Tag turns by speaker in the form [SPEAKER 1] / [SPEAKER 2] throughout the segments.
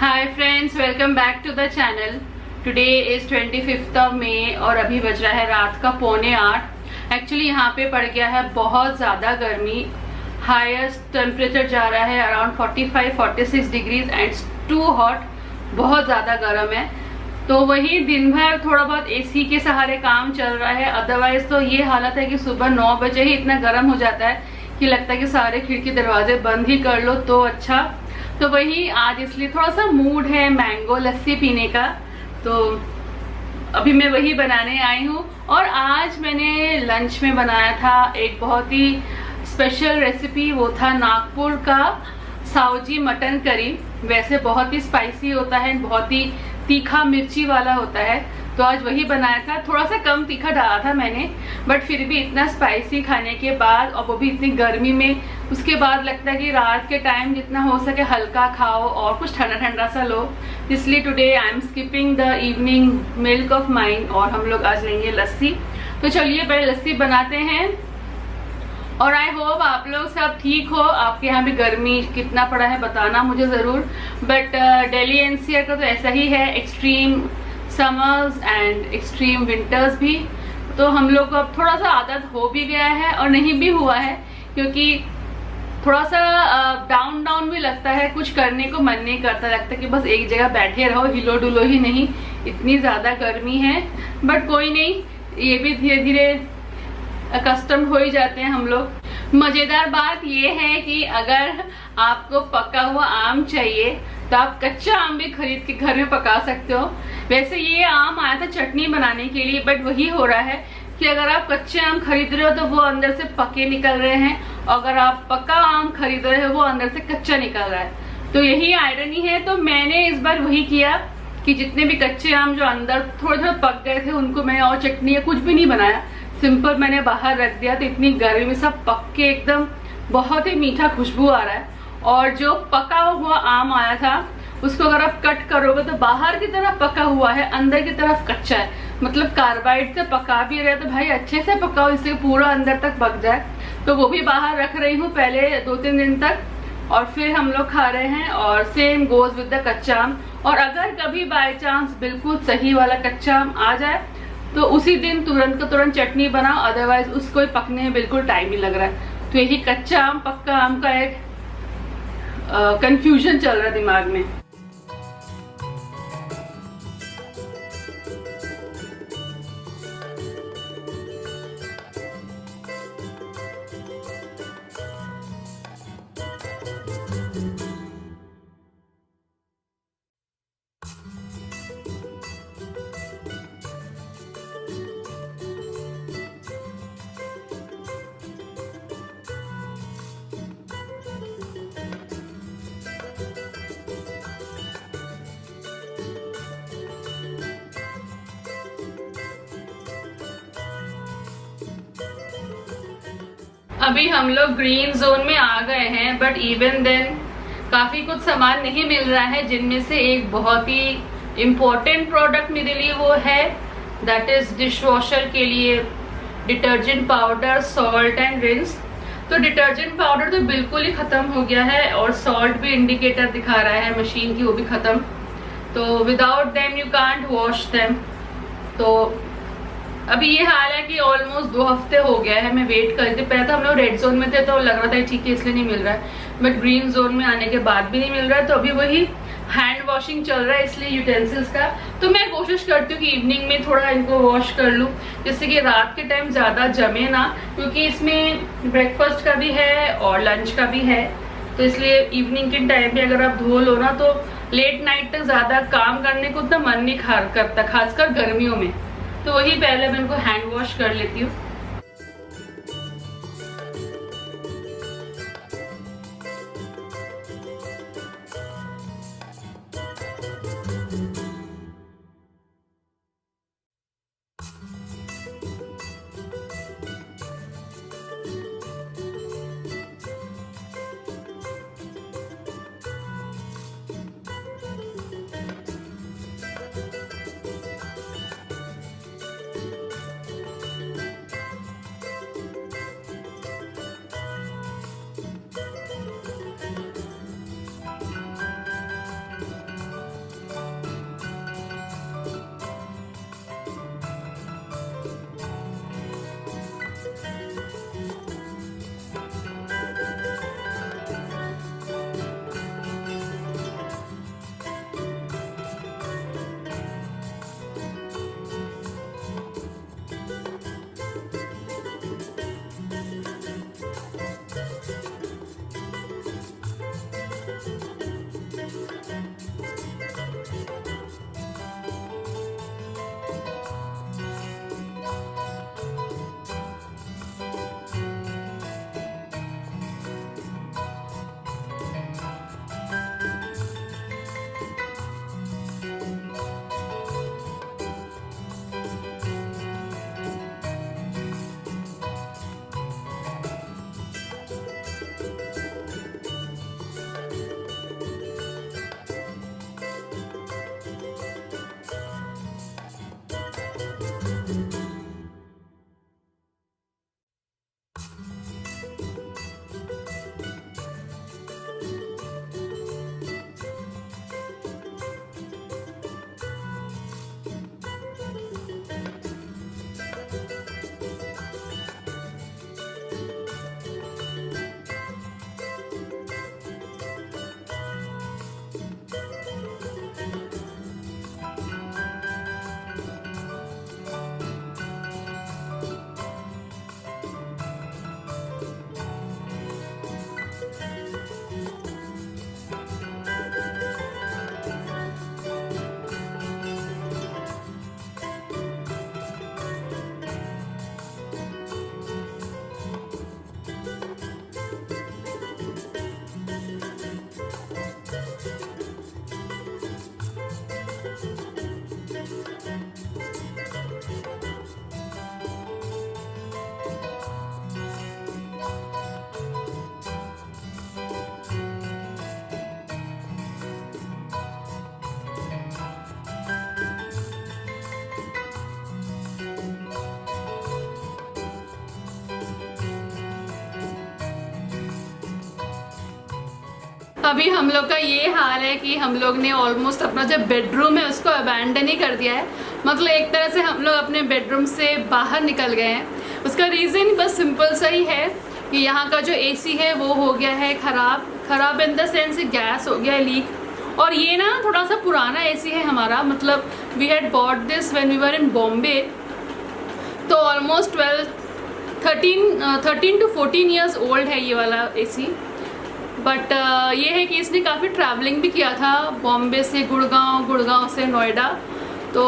[SPEAKER 1] Hi friends, welcome back to the channel. Today is 25th of May और अभी बज रहा है रात का 7:45। एक्चुअली यहाँ पे पड़ गया है बहुत ज़्यादा गर्मी। हाईएस्ट टेम्परेचर जा रहा है around 45-46 degrees and too hot, बहुत ज़्यादा गर्म है। तो वही दिन भर थोड़ा बहुत एसी के सहारे काम चल रहा है। अदरवाइज तो ये हालत है कि सुबह 9 बजे ही इतना गर्म हो जाता है कि लगता है कि सारे खिड़की दरवाजे बंद ही कर लो तो अच्छा। तो वही आज इसलिए थोड़ा सा मूड है मैंगो लस्सी पीने का, तो अभी मैं वही बनाने आई हूँ। और आज मैंने लंच में बनाया था एक बहुत ही स्पेशल रेसिपी, वो था नागपुर का सावजी मटन करी। वैसे बहुत ही स्पाइसी होता है, बहुत ही तीखा मिर्ची वाला होता है, तो आज वही बनाया था। थोड़ा सा कम तीखा डाला था मैंने, बट फिर भी इतना स्पाइसी खाने के बाद और वो भी इतनी गर्मी में, उसके बाद लगता है कि रात के टाइम जितना हो सके हल्का खाओ और कुछ ठंडा ठंडा सा लो। इसलिए today I am skipping the evening milk of mine और हम लोग आज लेंगे लस्सी। तो चलिए पहले लस्सी बनाते हैं। और आई होप आप लोग सब ठीक हो। आपके यहाँ भी गर्मी कितना पड़ा है बताना मुझे ज़रूर। बट दिल्ली एनसीआर का तो ऐसा ही है, extreme summers and extreme winters भी। तो हम लोग को अब थोड़ा सा आदत हो भी गया है और नहीं भी हुआ है, क्योंकि थोड़ा सा डाउन डाउन भी लगता है, कुछ करने को मन नहीं करता, लगता है कि बस एक जगह बैठे रहो, हिलो डुलो ही नहीं, इतनी ज़्यादा गर्मी है। बट कोई नहीं, ये भी धीरे धीरे कस्टम हो ही जाते हैं हम लोग। मजेदार बात ये है कि अगर आपको पका हुआ आम चाहिए तो आप कच्चा आम भी खरीद के घर में पका सकते हो। वैसे ये आम आया था चटनी बनाने के लिए, बट वही हो रहा है कि अगर आप कच्चे आम खरीद रहे हो तो वो अंदर से पके निकल रहे हैं, और अगर आप पका आम खरीद रहे हो वो अंदर से कच्चा निकल रहा है। तो यही आयरनी है। तो मैंने इस बार वही किया कि जितने भी कच्चे आम जो अंदर थोड़े थोड़े पक गए थे उनको मैं और चटनी या कुछ भी नहीं बनाया, सिंपल मैंने बाहर रख दिया। तो इतनी गर्मी में सब पक के एकदम बहुत ही मीठा खुशबू आ रहा है। और जो पका हुआ आम आया था उसको अगर आप कट करोगे तो बाहर की तरफ पका हुआ है, अंदर की तरफ कच्चा है। मतलब कार्बाइड से पका भी रहे तो भाई अच्छे से पकाओ, इससे पूरा अंदर तक पक जाए। तो वो भी बाहर रख रही हूँ पहले 2-3 दिन तक, और फिर हम लोग खा रहे हैं। और सेम गोज विद द कच्चा आम। और अगर कभी बाय चांस बिल्कुल सही वाला कच्चा आम आ जाए तो उसी दिन तुरंत का तुरंत चटनी बनाओ, अदरवाइज उसको ही पकने में बिल्कुल टाइम नहीं लग रहा है। तो यही कच्चा आम पक्का आम का एक कंफ्यूजन चल रहा है दिमाग में। अभी हम लोग ग्रीन जोन में आ गए हैं, बट इवन देन काफी कुछ सामान नहीं मिल रहा है, जिनमें से एक बहुत ही इम्पोर्टेंट प्रोडक्ट मेरे लिए वो है, दैट इज डिश वॉशर के लिए detergent powder, salt and rinse. तो डिटर्जेंट पाउडर तो बिल्कुल ही खत्म हो गया है और सॉल्ट भी इंडिकेटर दिखा रहा है मशीन की, वो भी खत्म। तो without them you can't wash them. तो अभी ये हाल है कि ऑलमोस्ट 2 हफ्ते हो गया है मैं वेट कर रही थी। पहले तो हम लोग रेड जोन में थे तो लग रहा था ठीक है इसलिए नहीं मिल रहा है, बट ग्रीन जोन में आने के बाद भी नहीं मिल रहा है। तो अभी वही हैंड वॉशिंग चल रहा है, इसलिए यूटेंसिल्स का। तो मैं कोशिश करती हूँ कि इवनिंग में थोड़ा इनको वॉश कर लूँ, जिससे कि रात के टाइम ज़्यादा जमे ना, क्योंकि इसमें ब्रेकफास्ट का भी है और लंच का भी है। तो इसलिए इवनिंग के टाइम पे अगर आप धो लो ना तो लेट नाइट तक ज़्यादा काम करने को उतना मन नहीं करता, खासकर गर्मियों में। तो वही पहले मैं इनको हैंड वॉश कर लेती हूँ। अभी हम लोग का ये हाल है कि हम लोग ने ऑलमोस्ट अपना जो बेडरूम है उसको अबैंडन ही कर दिया है। मतलब एक तरह से हम लोग अपने बेडरूम से बाहर निकल गए हैं। उसका रीज़न बस सिंपल सा ही है कि यहाँ का जो एसी है वो हो गया है ख़राब इन द सेंस गैस हो गया है लीक। और ये ना थोड़ा सा पुराना एसी है हमारा, मतलब we had bought this when we were in Bombay, तो ऑलमोस्ट 13 to 14 ईयर्स ओल्ड है ये वाला एसी। बट ये है कि इसने काफ़ी ट्रैवलिंग भी किया था बॉम्बे से गुड़गांव से नोएडा, तो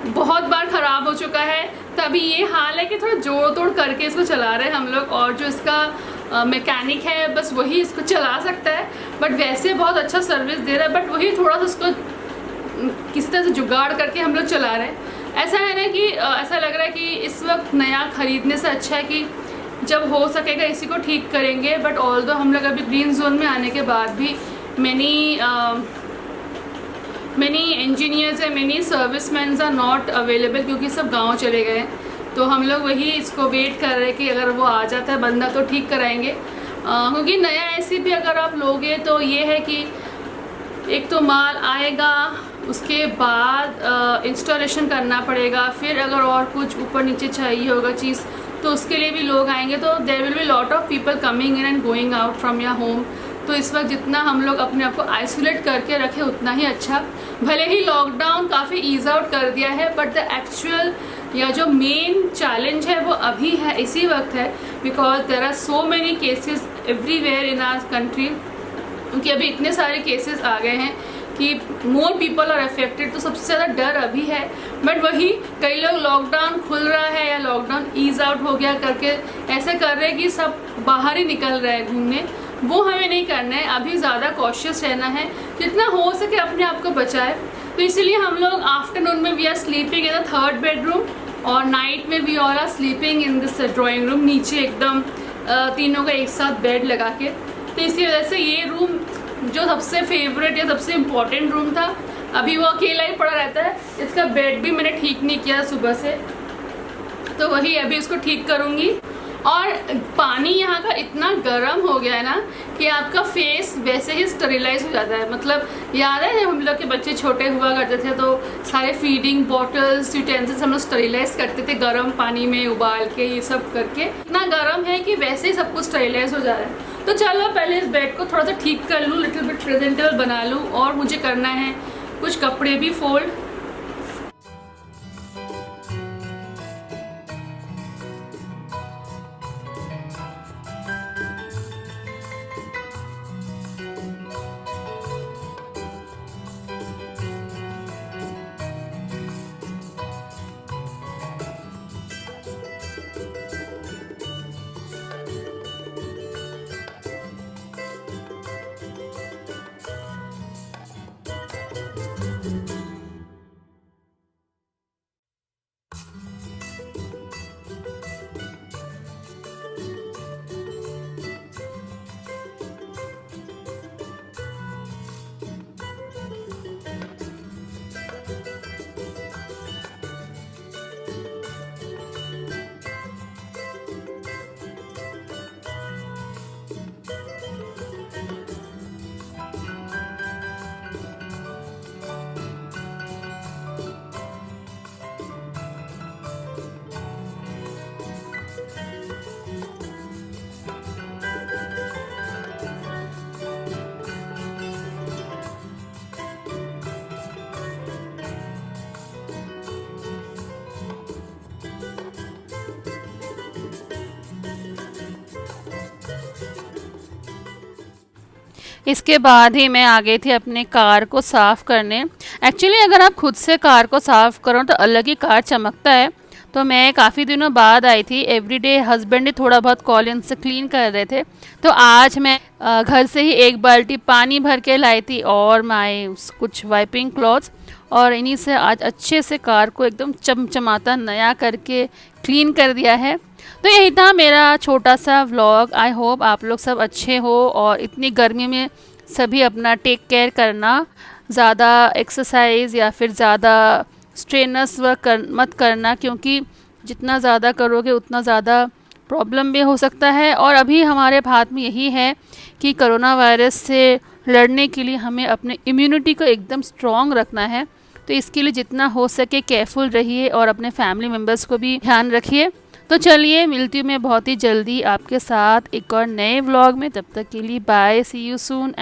[SPEAKER 1] बहुत बार ख़राब हो चुका है। तभी ये हाल है कि थोड़ा जोड़ तोड़ करके इसको चला रहे हैं हम लोग, और जो इसका मैकेनिक है बस वही इसको चला सकता है। बट वैसे बहुत अच्छा सर्विस दे रहा है, बट वही थोड़ा सा उसको किसी तरह से जुगाड़ करके हम लोग चला रहे हैं। ऐसा है ना कि ऐसा लग रहा है कि इस वक्त नया ख़रीदने से अच्छा है कि जब हो सकेगा इसी को ठीक करेंगे। बट ऑल्दो हम लोग अभी ग्रीन जोन में आने के बाद भी many engineers and many serviceman are not available, क्योंकि सब गांव चले गए हैं। तो हम लोग वही इसको वेट कर रहे हैं कि अगर वो आ जाता है बंदा तो ठीक कराएंगे। क्योंकि नया एसी भी अगर आप लोगे तो ये है कि एक तो माल आएगा, उसके बाद इंस्टॉलेशन करना पड़ेगा, फिर अगर और कुछ ऊपर नीचे चाहिए होगा चीज़ तो उसके लिए भी लोग आएंगे। तो there will be lot of people coming in and going out from your home. तो इस वक्त जितना हम लोग अपने आप को आइसोलेट करके रखें उतना ही अच्छा। भले ही लॉकडाउन काफ़ी ईज आउट कर दिया है, बट द एक्चुअल या जो मेन चैलेंज है वो अभी है, इसी वक्त है, because there are so many cases everywhere in our country. क्योंकि अभी इतने सारे केसेस आ गए हैं कि मोर पीपल आर अफेक्टेड, तो सबसे ज़्यादा डर अभी है। बट वही कई लोग लॉकडाउन खुल रहा है या लॉकडाउन ईज आउट हो गया करके ऐसे कर रहे हैं कि सब बाहर ही निकल रहे हैं घूमने। वो हमें नहीं करना है, अभी ज़्यादा कॉशियस रहना है, जितना हो सके अपने आप को बचाए। तो इसीलिए हम लोग आफ्टरनून में we are sleeping in the 3rd bedroom, और नाइट में we all are sleeping in this drawing room, नीचे एकदम तीनों का एक साथ बेड लगा के। तो इसी वजह से ये रूम जो सबसे फेवरेट या सबसे इम्पोर्टेंट रूम था, अभी वो अकेला ही पड़ा रहता है। इसका बेड भी मैंने ठीक नहीं किया सुबह से, तो वही अभी इसको ठीक करूँगी। और पानी यहाँ का इतना गर्म हो गया है ना कि आपका फेस वैसे ही स्टरीलाइज हो जाता है। मतलब याद है हम लोग के बच्चे छोटे हुआ करते थे तो सारे फीडिंग बॉटल्स यूटेंसिल्स हम लोग स्टरीलाइज करते थे गर्म पानी में उबाल के, ये सब करके। इतना गर्म है कि वैसे ही सब कुछ स्टरीलाइज हो जा रहा है। तो चलो पहले इस बेड को थोड़ा सा ठीक कर लूँ, लिटिल बिट प्रेजेंटेबल बना लूँ, और मुझे करना है कुछ कपड़े भी फोल्ड। इसके बाद ही मैं आ गई थी अपने कार को साफ़ करने। एक्चुअली अगर आप खुद से कार को साफ़ करो तो अलग ही कार चमकता है। तो मैं काफ़ी दिनों बाद आई थी। एवरीडे हस्बैंड ही थोड़ा बहुत कॉलिन से क्लीन कर रहे थे, तो आज मैं घर से ही 1 बाल्टी पानी भर के लाई थी और माय कुछ वाइपिंग क्लॉथ्स, और इन्हीं से आज अच्छे से कार को एकदम चमचमाता नया करके क्लीन कर दिया है। तो यही था मेरा छोटा सा व्लॉग। आई होप आप लोग सब अच्छे हो, और इतनी गर्मी में सभी अपना टेक केयर करना, ज़्यादा एक्सरसाइज या फिर ज़्यादा स्ट्रेनस वर्क मत करना, क्योंकि जितना ज़्यादा करोगे उतना ज़्यादा प्रॉब्लम भी हो सकता है। और अभी हमारे हाथ में यही है कि कोरोना वायरस से लड़ने के लिए हमें अपने इम्यूनिटी को एकदम स्ट्रॉन्ग रखना है। तो इसके लिए जितना हो सके केयरफुल रहिए और अपने फैमिली मेम्बर्स को भी ध्यान रखिए। तो चलिए मिलती हूँ मैं बहुत ही जल्दी आपके साथ एक और नए व्लॉग में। तब तक के लिए बाय, सी यू सून।